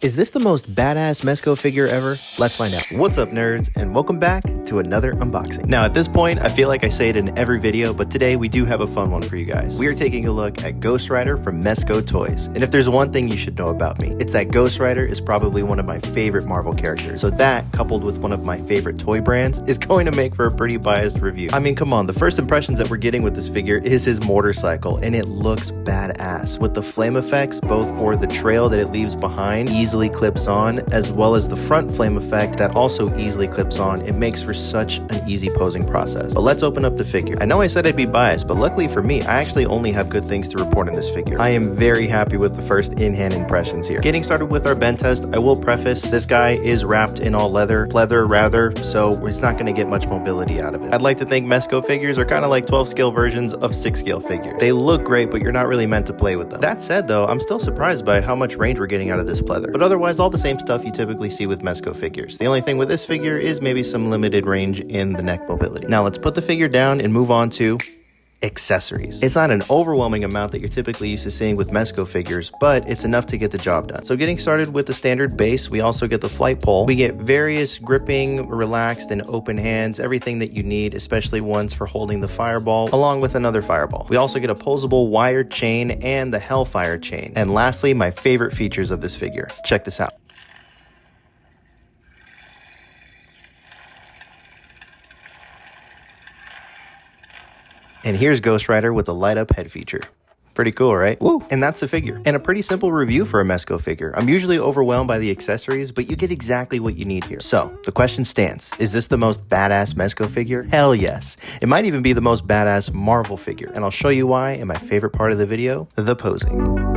Is this the most badass Mezco figure ever? Let's find out. What's up, nerds, and welcome back to another unboxing. Now, at this point, I feel like I say it in every video, but today we do have a fun one for you guys. We are taking a look at Ghost Rider from Mezco Toys. And if there's one thing you should know about me, it's that Ghost Rider is probably one of my favorite Marvel characters. So that, coupled with one of my favorite toy brands, is going to make for a pretty biased review. I mean, come on, the first impressions that we're getting with this figure is his motorcycle, and it looks badass. With the flame effects, both for the trail that it leaves behind, easily clips on, as well as the front flame effect that also easily clips on, it makes for such an easy posing process. But let's open up the figure. I know I said I'd be biased, but luckily for me, I actually only have good things to report on this figure. I am very happy with the first in-hand impressions here. Getting started with our bend test, I will preface, this guy is wrapped in all leather rather, so it's not going to get much mobility out of it. I'd like to think Mezco figures are kind of like 12 scale versions of 6 scale figures. They look great, but you're not really meant to play with them. That said though, I'm still surprised by how much range we're getting out of this pleather. But otherwise, all the same stuff you typically see with Mezco figures. The only thing with this figure is maybe some limited range in the neck mobility. Now let's put the figure down and move on to accessories. It's not an overwhelming amount that you're typically used to seeing with Mezco figures, but it's enough to get the job done. So getting started with the standard base, we also get the flight pole. We get various gripping, relaxed, and open hands, everything that you need, especially ones for holding the fireball, along with another fireball. We also get a posable wired chain and the Hellfire chain. And lastly, my favorite features of this figure. Check this out. And here's Ghost Rider with the light up head feature. Pretty cool, right? Woo! And that's the figure. And a pretty simple review for a Mezco figure. I'm usually overwhelmed by the accessories, but you get exactly what you need here. So, the question stands. Is this the most badass Mezco figure? Hell yes. It might even be the most badass Marvel figure. And I'll show you why in my favorite part of the video, the posing.